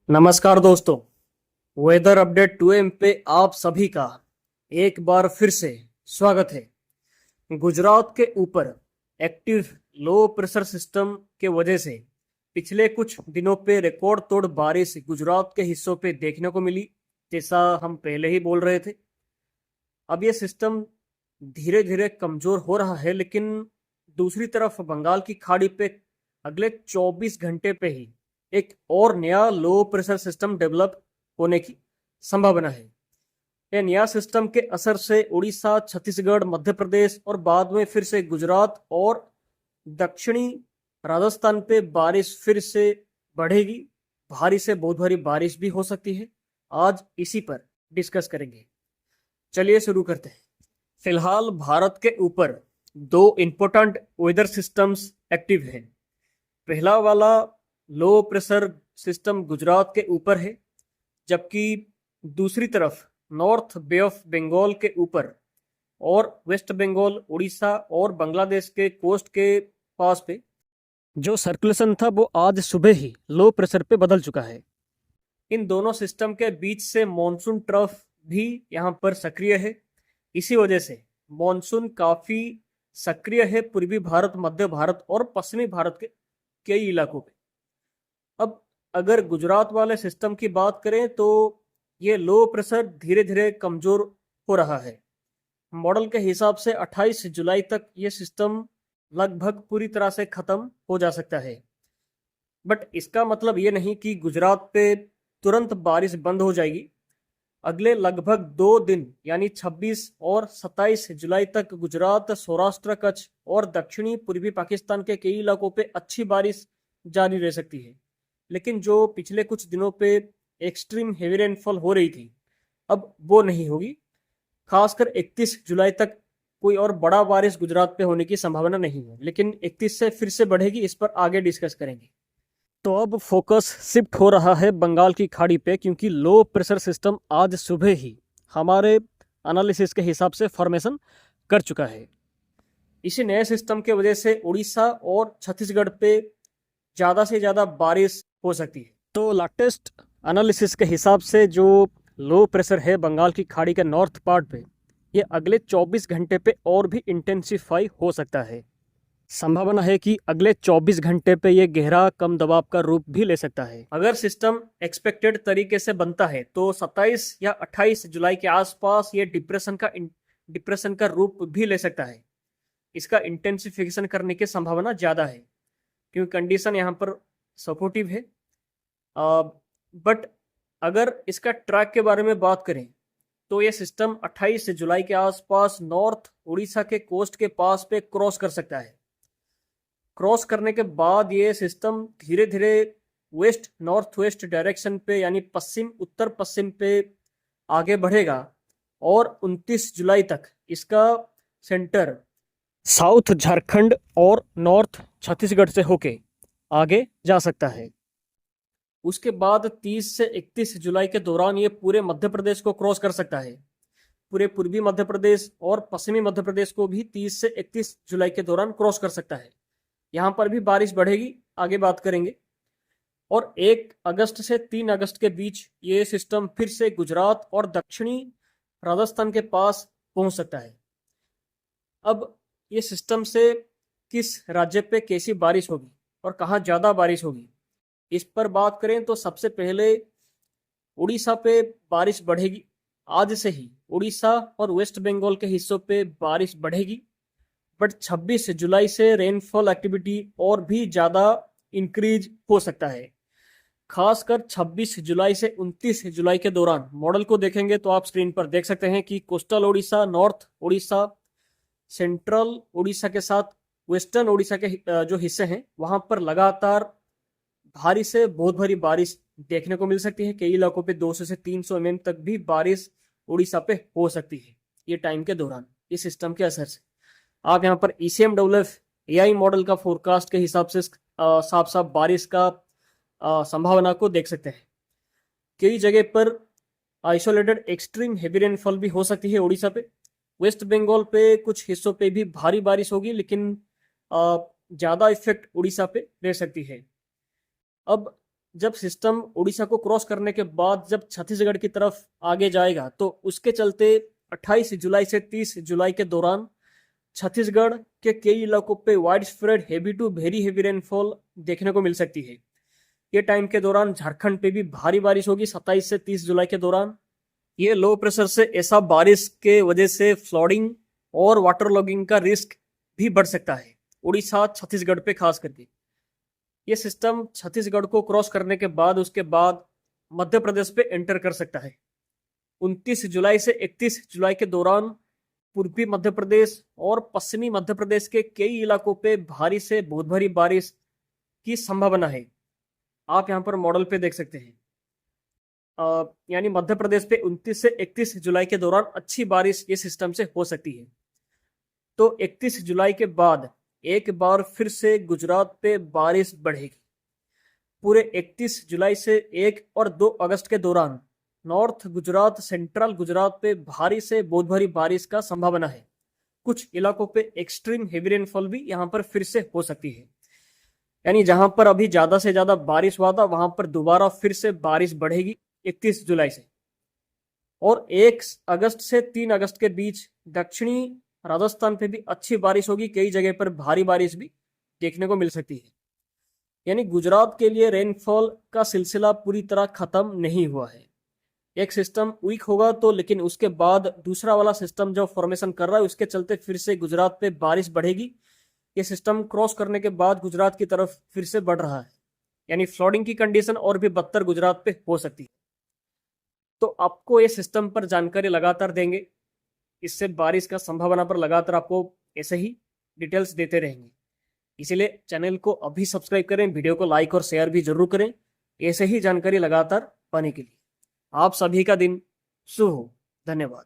नमस्कार दोस्तों। Weather update 2M पे आप सभी का एक बार फिर से स्वागत है। गुजरात के ऊपर एक्टिव लो प्रेशर सिस्टम के वजह से पिछले कुछ दिनों पे रिकॉर्ड तोड़ बारिश गुजरात के हिस्सों पे देखने को मिली, जैसा हम पहले ही बोल रहे थे। अब ये सिस्टम धीरे धीरे कमजोर हो रहा है, लेकिन दूसरी तरफ बंगाल की खाड़ी पे अगले 24 घंटे पे ही एक और नया लो प्रेशर सिस्टम डेवलप होने की संभावना है। यह नया सिस्टम के असर से उड़ीसा, छत्तीसगढ़, मध्य प्रदेश और बाद में फिर से गुजरात और दक्षिणी राजस्थान पे बारिश फिर से बढ़ेगी। भारी से बहुत भारी बारिश भी हो सकती है। आज इसी पर डिस्कस करेंगे। चलिए शुरू करते हैं। फिलहाल भारत के ऊपर दो इंपॉर्टेंट वेदर सिस्टम्स एक्टिव हैं। पहला वाला लो प्रेशर सिस्टम गुजरात के ऊपर है, जबकि दूसरी तरफ नॉर्थ बे ऑफ बंगाल के ऊपर और वेस्ट बंगाल, उड़ीसा और बांग्लादेश के कोस्ट के पास पे जो सर्कुलेशन था वो आज सुबह ही लो प्रेशर पे बदल चुका है। इन दोनों सिस्टम के बीच से मॉनसून ट्रफ भी यहाँ पर सक्रिय है। इसी वजह से मॉनसून काफी सक्रिय है पूर्वी भारत, मध्य भारत और पश्चिमी भारत के कई इलाकों पे। अब अगर गुजरात वाले सिस्टम की बात करें तो ये लो प्रेशर धीरे धीरे कमजोर हो रहा है। मॉडल के हिसाब से 28 जुलाई तक ये सिस्टम लगभग पूरी तरह से खत्म हो जा सकता है। बट इसका मतलब ये नहीं कि गुजरात पे तुरंत बारिश बंद हो जाएगी। अगले लगभग 2 दिन यानी 26 और 27 जुलाई तक गुजरात, सौराष्ट्र, कच्छ और दक्षिणी पूर्वी पाकिस्तान के कई इलाकों पे अच्छी बारिश जारी रह सकती है। लेकिन जो पिछले कुछ दिनों पे एक्सट्रीम हेवी रेनफॉल हो रही थी, अब वो नहीं होगी। खासकर 31 जुलाई तक कोई और बड़ा बारिश गुजरात पे होने की संभावना नहीं है, लेकिन 31 से फिर से बढ़ेगी। इस पर आगे डिस्कस करेंगे। तो अब फोकस शिफ्ट हो रहा है बंगाल की खाड़ी पे, क्योंकि लो प्रेशर सिस्टम आज सुबह ही हमारे एनालिसिस के हिसाब से फॉर्मेशन कर चुका है। इसी नए सिस्टम के वजह से उड़ीसा और छत्तीसगढ़ पे ज़्यादा से ज़्यादा बारिश हो सकती है। तो लेटेस्ट एनालिसिस के हिसाब से जो लो प्रेशर है बंगाल की खाड़ी के नॉर्थ पार्ट पे, ये अगले 24 घंटे पे और भी इंटेंसिफाई हो सकता है। संभावना है कि अगले 24 घंटे पे ये गहरा कम दबाव का रूप भी ले सकता है। अगर सिस्टम एक्सपेक्टेड तरीके से बनता है तो 27 या 28 जुलाई के आसपास ये डिप्रेशन का रूप भी ले सकता है। इसका इंटेंसिफिकेशन करने की संभावना ज़्यादा है, क्योंकि कंडीशन यहाँ पर सपोर्टिव है। बट अगर इसका ट्रैक के बारे में बात करें तो ये सिस्टम 28 जुलाई के आसपास नॉर्थ उड़ीसा के कोस्ट के पास पे क्रॉस कर सकता है। क्रॉस करने के बाद ये सिस्टम धीरे धीरे वेस्ट नॉर्थ वेस्ट डायरेक्शन पे यानी पश्चिम उत्तर पश्चिम पे आगे बढ़ेगा और 29 जुलाई तक इसका सेंटर साउथ झारखंड और नॉर्थ छत्तीसगढ़ से होके आगे जा सकता है। उसके बाद 30 से 31 जुलाई के दौरान ये पूरे मध्य प्रदेश को क्रॉस कर सकता है। पूरे पूर्वी मध्य प्रदेश और पश्चिमी मध्य प्रदेश को भी 30 से 31 जुलाई के दौरान क्रॉस कर सकता है। यहाँ पर भी बारिश बढ़ेगी, आगे बात करेंगे। और 1 अगस्त से 3 अगस्त के बीच ये सिस्टम फिर से गुजरात और दक्षिणी राजस्थान के पास पहुंच सकता है। अब ये सिस्टम से किस राज्य पे कैसी बारिश होगी और कहाँ ज़्यादा बारिश होगी, इस पर बात करें तो सबसे पहले उड़ीसा पे बारिश बढ़ेगी। आज से ही उड़ीसा और वेस्ट बंगाल के हिस्सों पे बारिश बढ़ेगी। बट 26 जुलाई से रेनफॉल एक्टिविटी और भी ज़्यादा इंक्रीज हो सकता है। खासकर 26 जुलाई से 29 जुलाई के दौरान मॉडल को देखेंगे तो आप स्क्रीन पर देख सकते हैं कि coastal Orissa, north Orissa, central Orissa के साथ वेस्टर्न उड़ीसा के जो हिस्से हैं वहां पर लगातार भारी से बहुत भारी बारिश देखने को मिल सकती है। कई इलाकों पे 200 से 300 mm तक भी बारिश उड़ीसा पे हो सकती है ये टाइम के दौरान, इस सिस्टम के असर से। आप यहाँ पर ECMWF AI मॉडल का फोरकास्ट के हिसाब से साफ साफ बारिश का संभावना को देख सकते हैं। कई जगह पर आइसोलेटेड एक्सट्रीम हेवी रेनफॉल भी हो सकती है उड़ीसा पे। वेस्ट बंगाल पे कुछ हिस्सों पे भी भारी बारिश होगी, लेकिन ज़्यादा इफेक्ट उड़ीसा पे रह सकती है। अब जब सिस्टम उड़ीसा को क्रॉस करने के बाद जब छत्तीसगढ़ की तरफ आगे जाएगा तो उसके चलते 28 जुलाई से 30 जुलाई के दौरान छत्तीसगढ़ के कई इलाकों पे wide spread heavy to very heavy rainfall देखने को मिल सकती है। ये टाइम के दौरान झारखंड पे भी भारी बारिश होगी 27 से 30 जुलाई के दौरान। ये लो प्रेशर से ऐसा बारिश के वजह से फ्लडिंग और वाटर लॉगिंग का रिस्क भी बढ़ सकता है उड़ीसा छत्तीसगढ़ पे खास करके। ये सिस्टम छत्तीसगढ़ को क्रॉस करने के बाद उसके बाद मध्य प्रदेश पे एंटर कर सकता है। 29 जुलाई से 31 जुलाई के दौरान पूर्वी मध्य प्रदेश और पश्चिमी मध्य प्रदेश के कई इलाकों पे भारी से बहुत भारी बारिश की संभावना है। आप यहाँ पर मॉडल पे देख सकते हैं। यानी मध्य प्रदेश पे 29 से 31 जुलाई के दौरान अच्छी बारिश ये सिस्टम से हो सकती है। तो 31 जुलाई के बाद एक बार फिर से गुजरात पे बारिश बढ़ेगी। पूरे 31 जुलाई से 1 और 2 अगस्त के दौरान नॉर्थ गुजरात, सेंट्रल गुजरात पे भारी से बहुत भारी बारिश का संभावना है। कुछ इलाकों पे एक्सट्रीम हेवी रेनफॉल भी यहाँ पर फिर से हो सकती है। यानी जहां पर अभी ज्यादा से ज्यादा बारिश हुआ था वहां पर दोबारा फिर से बारिश बढ़ेगी 31 जुलाई से। और 1 अगस्त से 3 अगस्त के बीच दक्षिणी राजस्थान पे भी अच्छी बारिश होगी, कई जगह पर भारी बारिश भी देखने को मिल सकती है। यानी गुजरात के लिए रेनफॉल का सिलसिला पूरी तरह खत्म नहीं हुआ है। एक सिस्टम वीक होगा तो, लेकिन उसके बाद दूसरा वाला सिस्टम जो फॉर्मेशन कर रहा है उसके चलते फिर से गुजरात पे बारिश बढ़ेगी। ये सिस्टम क्रॉस करने के बाद गुजरात की तरफ फिर से बढ़ रहा है। यानी फ्लडिंग की कंडीशन और भी बदतर गुजरात पे हो सकती है। तो आपको ये सिस्टम पर जानकारी लगातार देंगे। इससे बारिश का संभावना पर लगातार आपको ऐसे ही डिटेल्स देते रहेंगे। इसीलिए चैनल को अभी सब्सक्राइब करें, वीडियो को लाइक और शेयर भी जरूर करें ऐसे ही जानकारी लगातार पाने के लिए। आप सभी का दिन शुभ हो। धन्यवाद।